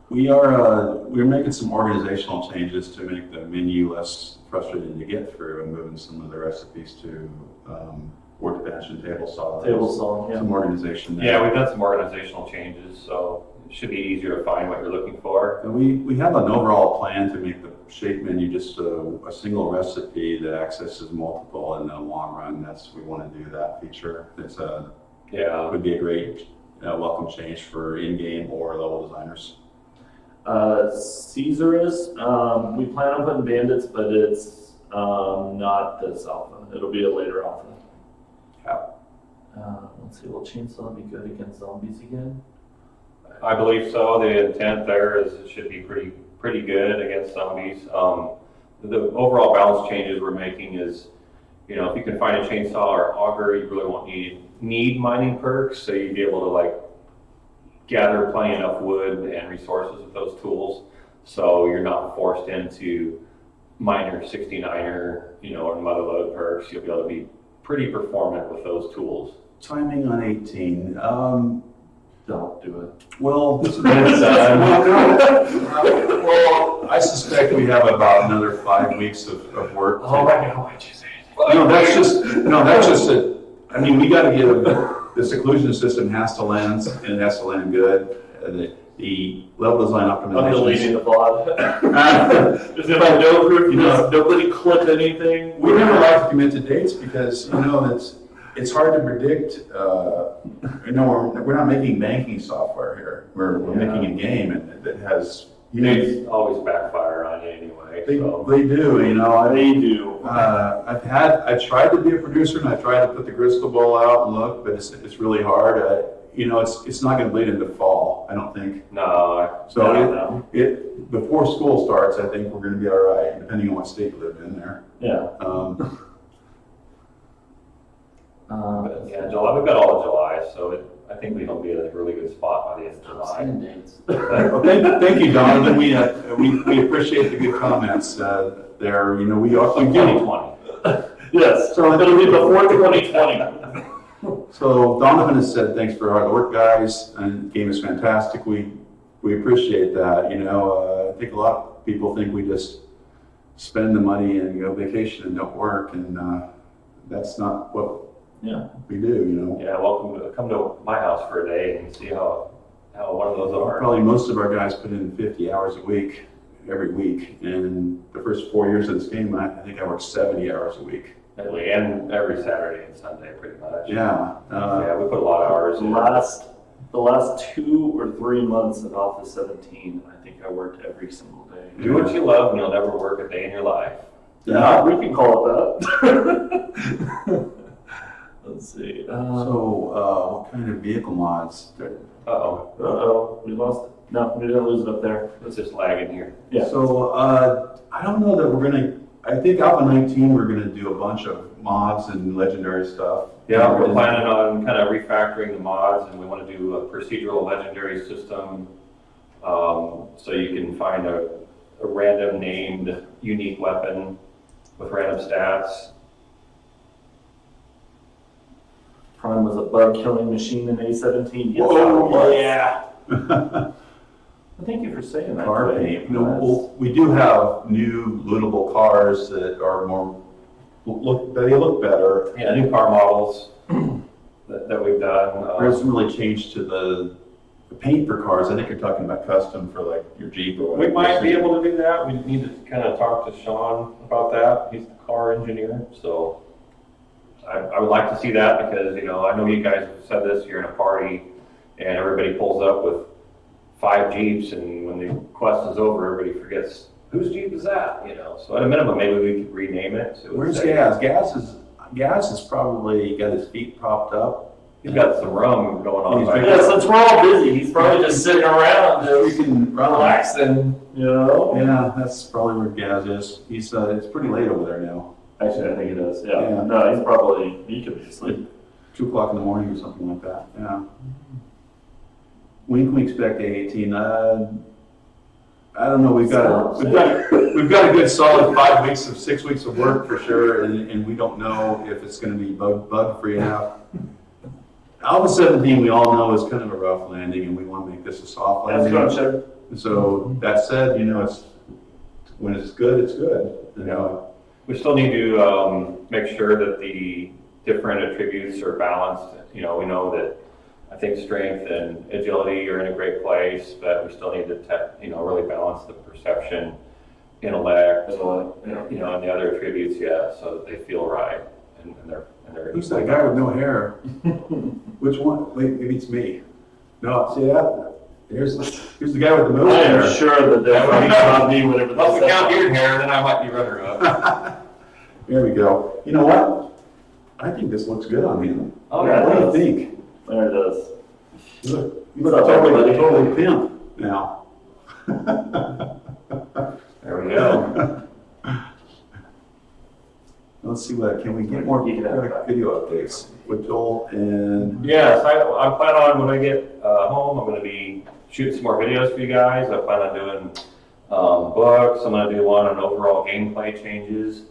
We're making some organizational changes to make the menu less frustrating to get through, and moving some of the recipes to workbench and table saw. Table saw, yeah. Some organization there. Yeah, we've done some organizational changes, so it should be easier to find what you're looking for. And we have an overall plan to make the shape menu just a single recipe that accesses multiple in the long run. We want to do that feature. Would be a great welcome change for in-game or level designers? Caesar is, we plan on putting bandits, but it's, not this alpha. It'll be a later alpha. Yeah. Let's see, will chainsaw be good against zombies again? I believe so. The intent there is it should be pretty good against zombies. The overall balance changes we're making is, you know, if you can find a chainsaw or auger, you really won't need mining perks, so you'd be able to like gather plenty enough wood and resources with those tools, so you're not forced into miner 69er, you know, or mother load perks. You'll be able to be pretty performant with those tools. Timing on 18. Don't do it. Well, well, I suspect we have about another 5 weeks of work. Oh my God, why'd you say it? No, that's just it. I mean, we got to get the seclusion system has to land, and it has to land good. The level design I'm deleting optimization. the VOD. There's gonna be no proof, nobody clicked anything. We never like to commit to dates because, you know, it's hard to predict. You know, we're not making banking software here. We're making a game and that has. Dates always backfire on you anyway. So. They do, you know. They do. I tried to be a producer and I tried to put the crystal ball out and look, but it's really hard. You know, it's not going to bleed into fall, I don't think. No. So before school starts, I think we're going to be all right, depending on what state you live in there. Yeah. But yeah, July. We've got all of July, so I think we'll be in a really good spot by the end of July. Well, thank you, Donovan. We appreciate the good comments there. You know, we 2020. Yes, so it'll be before 2020. So Donovan has said, thanks for our work, guys, and the game is fantastic. We appreciate that. You know, I think a lot of people think we just spend the money and go vacation and don't work, and that's not what we do, you know. Yeah, come to my house for a day and see how one of those are. Probably most of our guys put in 50 hours a week, every week, and the first 4 years of this game, I think I worked 70 hours a week. And every Saturday and Sunday, pretty much. Yeah. Yeah, we put a lot of hours in. The last 2 or 3 months of Office 17, I think I worked every single day. Do what you love and you'll never work a day in your life. Yeah, we can call it that. Let's see. So, what kind of vehicle mods? Uh-oh. We lost it. No, we didn't lose it up there. It's just lagging here. Yeah. So, I don't know that we're gonna, I think Alpha 19, we're gonna do a bunch of mods and legendary stuff. Yeah, we're planning on kind of refactoring the mods, and we want to do a procedural legendary system, so you can find a random named unique weapon with random stats. Prime was a bug-killing machine in A17. Yes, Whoa, I was. yeah. Well, thank you for saying that. Car Dwayne. paint. You know, we do have new lootable cars that are more, they look better. Yeah, new car models that we've done. There hasn't really changed to the paint for cars. I think you're talking about custom for like your Jeep or whatever. We might be able to do that. We need to kind of talk to Sean about that. He's the car engineer, so I would like to see that because, you know, I know you guys have said this, you're in a party and everybody pulls up with 5 Jeeps, and when the quest is over, everybody forgets whose Jeep is that, you know? So at a minimum, maybe we could rename it. So Where's Gaz? Gaz is probably got his feet propped up. He's got some rum going on. Right Yeah, since we're all busy, he's probably just sitting around just Freaking relaxing, you know? Yeah, that's probably where Gaz is. He's it's pretty late over there now. Actually, I think it is, Yeah. No, he's probably, he could be asleep. 2 o'clock in the morning or something like that. Yeah. When can we expect A18? I don't know. We've got a good solid 5 weeks of 6 weeks of work for sure, and we don't know if it's going to be bug free enough. Alpha 17, we all know, is kind of a rough landing, and we want to make this a soft landing. That's good. So that said, you know, when it's good, it's good. You know. We still need to make sure that the different attributes are balanced. You know, we know that I think strength and agility are in a great place, but we still need to, really balance the perception, intellect, you know, and the other attributes, so that they feel right and they're. Who's that guy with no hair? Which one? Wait, maybe it's me. No, see that? Here's the guy with the moose I am there. sure that they're going to on me whenever Unless we they count say beard hair, then I might be runner up. There we go. You know what? I think this looks good on him. Oh, yeah, What it do does. you think? There it is. You What's look up, totally, everybody? totally pimp now. There we go. Let's see what, can we get more video updates with Joel and, Yes, I plan on, when I get home, I'm gonna be shooting some more videos for you guys. I plan on doing books. I'm gonna do one on overall gameplay changes.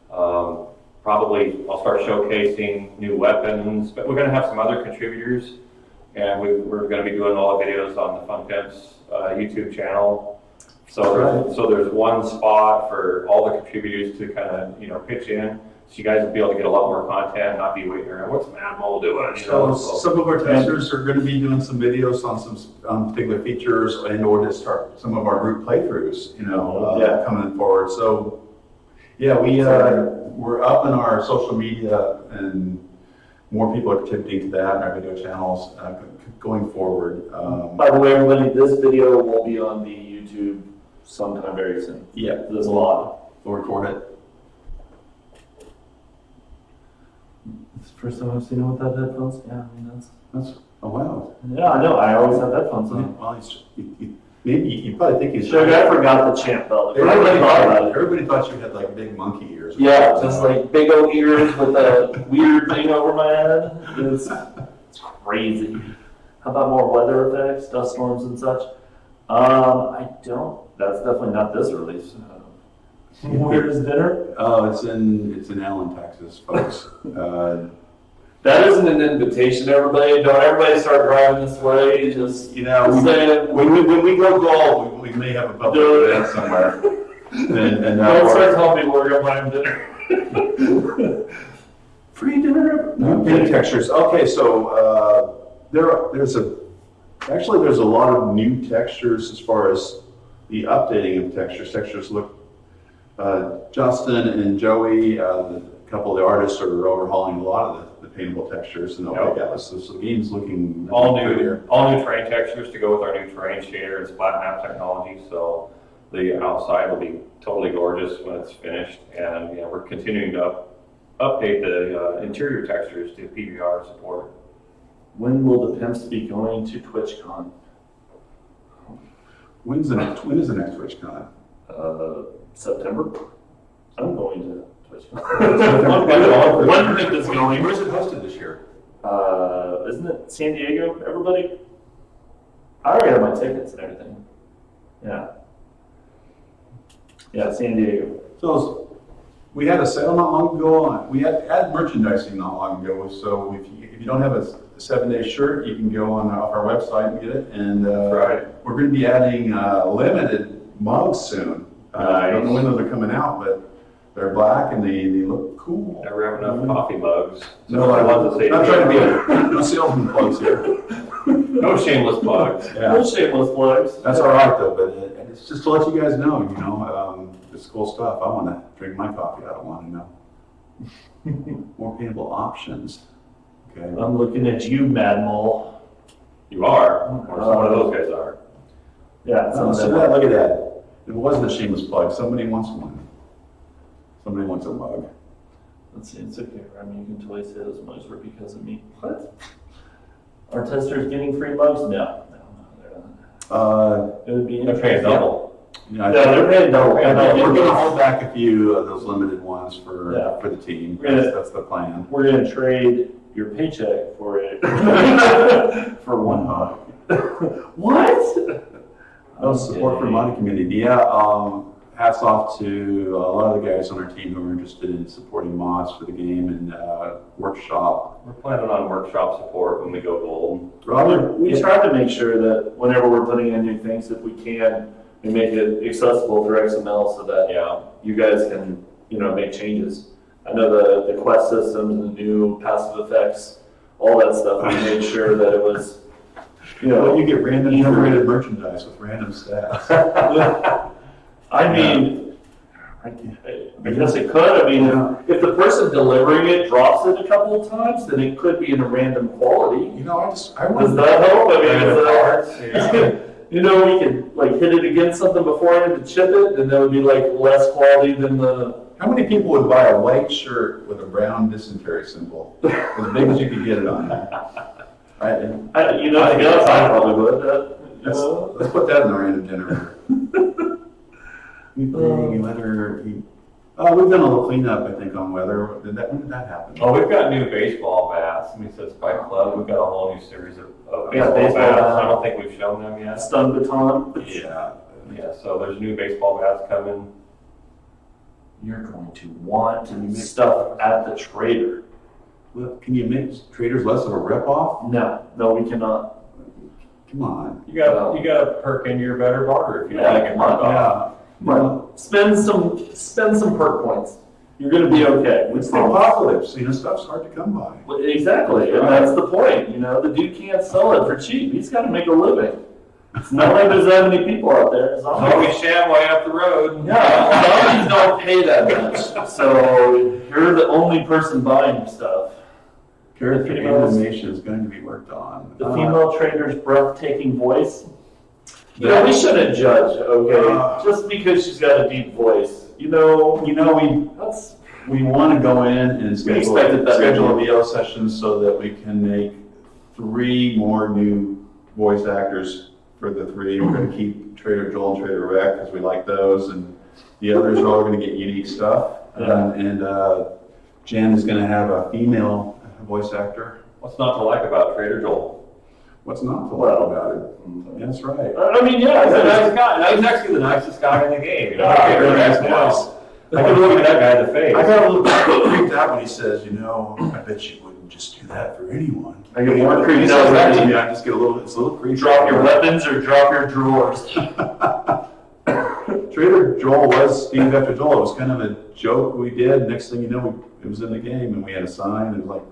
Probably I'll start showcasing new weapons, but we're gonna have some other contributors, and we're gonna be doing all the videos on the Fun Pimps YouTube channel. So there's one spot for all the contributors to kind of, pitch in. So you guys will be able to get a lot more content, not be waiting around, what's Madmole doing? so some of our testers are gonna be doing some videos on some particular features and or to start some of our group playthroughs, Yeah. coming forward. So, yeah, we're up in our social media and more people are contributing to that in our video channels going forward. By the way, everybody, this video will be on the YouTube sometime very soon. Yeah, This vlog. we'll record it. It's the first time I've seen it without headphones. Yeah, I mean, That's, oh, wow. yeah, I know. I always have headphones on. Well, maybe you probably think he's. Sugar, I forgot the champ belt. Everybody thought about it. everybody thought you had like big monkey ears. Yeah, just like big old ears with a weird thing over my head. It's crazy. How about more weather effects, dust storms and such? I don't. That's definitely not this release. Where is dinner? Oh, it's in Allen, Texas, folks. That isn't an invitation, everybody. Don't everybody start driving this way. Just saying. when we go golf, we may have a public event somewhere. And Don't start telling people we're gonna buy them dinner. Free dinner? paint textures. Okay, so there's a lot of new textures as far as the updating of textures. Textures look. Justin and Joey, a couple of the artists, are overhauling a lot of the paintable textures and all that. So the game's looking All prettier. new terrain textures to go with our new terrain shader and splat map technology. So the outside will be totally gorgeous when it's finished. And we're continuing to update the interior textures to PBR support. When will the pimps be going to TwitchCon? When is the next TwitchCon? September. I'm going to TwitchCon. One pimp is going. Where's it hosted this year? Isn't it San Diego? Everybody. I already have my tickets and everything. Yeah. Yeah, San Diego. So we had a sale not long ago. We had merchandising not long ago. So if you don't have a 7-day shirt, you can go on our website and get it. And Right. we're going to be adding limited mugs soon. I don't know when those are coming out, but they're black and they look cool. Never have enough coffee mugs. No, I want to say not trying to be no salesman plugs here. no shameless plugs. Yeah. No shameless plugs. That's all right though, but it's just to let you guys know, it's cool stuff. I want to drink my coffee. I don't want to know. More paintable options. Okay. I'm looking at you, Mad Mole. You are, or some of those guys are. Yeah, some of So them. that, look at that. It wasn't a shameless plug. Somebody wants one. Somebody wants a mug. Let's see, it's okay. I mean, you can totally say those mugs were because of me. What? Are testers getting free mugs? No, they're not. It would be They're paying interesting. double. Yeah, they're paying double. And I We're think going to hold back a few of those limited ones for Yeah. the team. Yeah. That's the plan. we're gonna trade your paycheck for it for one mug. What? Oh, support for money community. Yeah, hats off to a lot of the guys on our team who are interested in supporting mods for the game and workshop. We're planning on workshop support when we go gold. Robert, We try to make sure that whenever we're putting in new things, if we can, we make it accessible through XML so that you guys can, make changes. I know the quest systems and the new passive effects, all that stuff, we made sure that it was, you get random generated merchandise with random stats. I mean, I guess it could. I mean, if the person delivering it drops it a couple of times, then it could be in a random quality. I Does want that help? I mean, Random parts, we could like hit it against something beforehand to chip it, and that would be like less quality than the. How many people would buy a white shirt with a brown dysentery symbol, as big as you could get it on there? I probably would. Let's put that in the random generator. We've done a little cleanup, I think, on weather. When did that happen? Oh, we've got new baseball bats. I mean, it says Spike Club. We've got a whole new series of Yeah, baseball baseball bats. bats. I don't think we've shown them yet. Stun baton. Yeah. Yeah, so there's new baseball bats coming. You're going to want stuff at the trader. Well, can you make traders less of a ripoff? No, we cannot. Come on. You got to perk into your better barter if you Yeah, want to get marked off. Yeah. Well, spend some perk points. You're going to be okay. It's the apocalypse. Stuff's hard to come by. Well, exactly, and that's the point. The dude can't sell it for cheap. He's got to make a living. It's not like there's that many people out there. Zombie sham way up the road. Yeah, zombies don't pay that much, so you're the only person buying stuff. Character animation is going to be worked on. The female trader's breathtaking voice. We shouldn't judge, okay? Just because she's got a deep voice. We want to go in and schedule a VO session so that we can make 3 more new voice actors for the 3. We're going to keep Trader Joel and Trader Rec because we like those, and the others are all going to get unique stuff. And Jen is going to have a female voice actor. What's not to like about Trader Joel? What's not to like about it? That's right. I mean, He's a nice guy. He's actually the nicest guy in the game. Very nice voice. I can look at that guy in the face. I got a little creeped out when he says, I bet you wouldn't just do that for anyone. I get more creeped He out says that to when me, you I just get it's a little creepy. drop your weapons or drop your drawers. Trader Joel was Steve after Joel. It was kind of a joke we did. Next thing you know, it was in the game, and we had a sign, and it was like,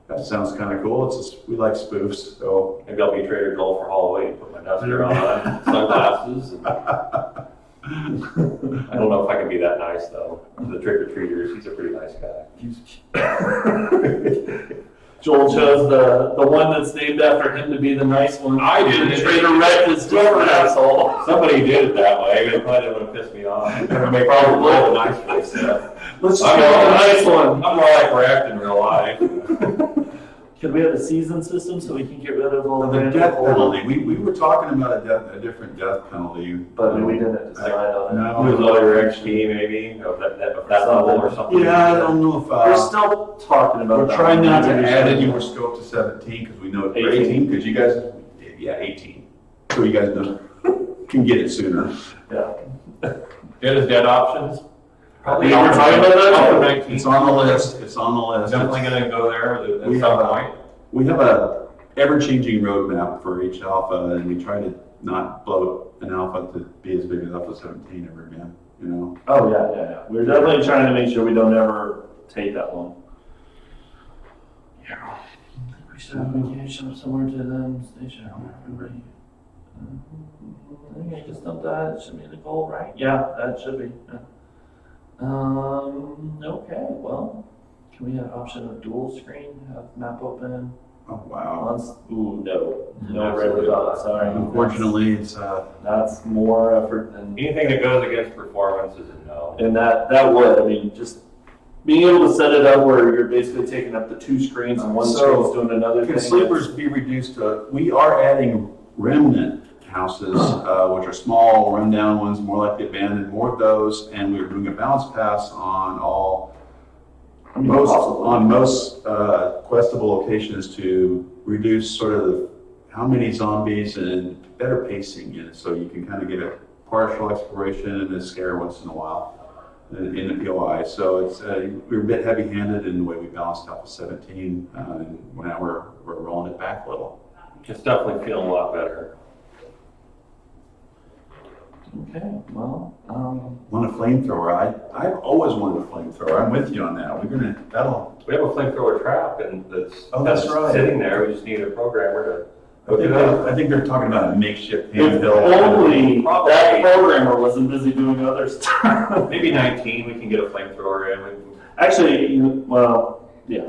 that sounds kind of cool. We like spoofs, so. Maybe I'll be Trader Joel for Halloween. Put my duster on, sunglasses. And I don't know if I can be that nice though. The trick-or-treaters, he's a pretty nice guy. Joel chose the one that's named after him to be the nice one. I did. Trader Rec is just an asshole. Somebody did it that way. They probably didn't want to piss me off. They probably live a nice place. Let's just I'm go with the nice one. I'm more like Raft in real life. Could we have a season system so we can get rid of all The the death penalty. We were talking about a different death penalty. But we didn't decide on it. No. It was all your XP maybe, of that level or something. Yeah, I don't know if, We're still talking about we're that. trying not to add any more scope to 17 because we know it's 18, because you guys, 18. So you guys know, can get it sooner. Yeah. Dead is dead options. Probably. We were talking about that? Alpha 19. It's on the list. It's on the list. Definitely gonna go there at We some have point. We have a ever-changing roadmap for each alpha, and we try to not blow an alpha to be as big as Alpha 17 ever again, Oh, yeah. We're definitely trying to make sure we don't ever take that one. Yeah. We should have vacation somewhere to them station. Everybody. I think I just dumped that. It should be the goal, right? Yeah, that should be. Yeah. Okay, well, can we have option of dual screen, have map open? Oh, wow. Ooh, no That's red good. dot, sorry. Unfortunately, it's, That's more effort than, Anything that goes against performance is a no. and that would, I mean, just being able to set it up where you're basically taking up the 2 screens and one So, screen's doing another thing. can sleepers be reduced to, we are adding remnant houses, which are small, rundown ones, more like the abandoned, more of those, and we're doing a balance pass on most questable locations to reduce sort of how many zombies and better pacing in it, so you can kind of get a partial exploration and a scare once in a while in the POI. So it's we're a bit heavy-handed in the way we balanced Alpha 17, and now we're rolling it back a little. It's definitely feeling a lot better. Okay, well, Want a flamethrower? I've always wanted a flamethrower. I'm with you on that. We have a flamethrower trap and that's right. sitting there. We just need a programmer to I think they're talking about a makeshift If handheld. only Probably. that programmer wasn't busy doing other stuff. Maybe 19, we can get a flamethrower in. Actually, well, yeah,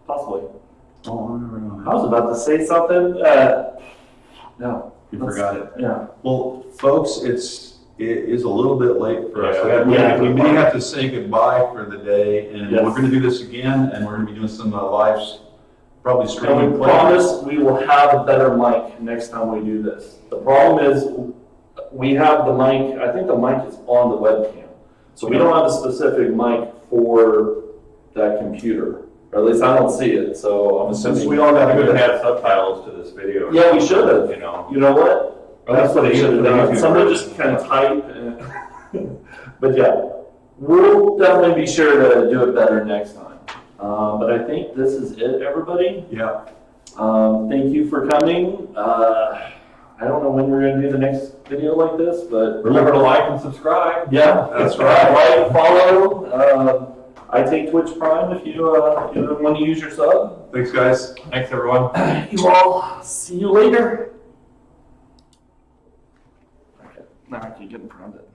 possibly. Oh, I don't know. I was about to say something. No. You forgot it. Yeah. Well, folks, it is a little bit late for us. Yeah. We may have to say goodbye for the day, and Yes. we're gonna do this again, and we're gonna be doing some lives, probably And streaming. we promise we will have a better mic next time we do this. The problem is, we have the mic, I think the mic is on the webcam. So we don't have a specific mic for that computer, or at least I don't see it, so I'm assuming. Since we all got We good could have had subtitles to this video. Yeah, we should have. You know. You know what? Well, That's what they should have done. YouTube Someone version. just kind of type and, but yeah, we'll definitely be sure to do it better next time. But I think this is it, everybody. Yeah, Thank you for coming. I don't know when we're gonna do the next video like this, but Remember to like and subscribe. yeah, That's right. Like, follow. I take Twitch Prime if you want to use your sub. thanks, guys. Thanks, everyone. You all, see you later. Okay, now I can get in front of it.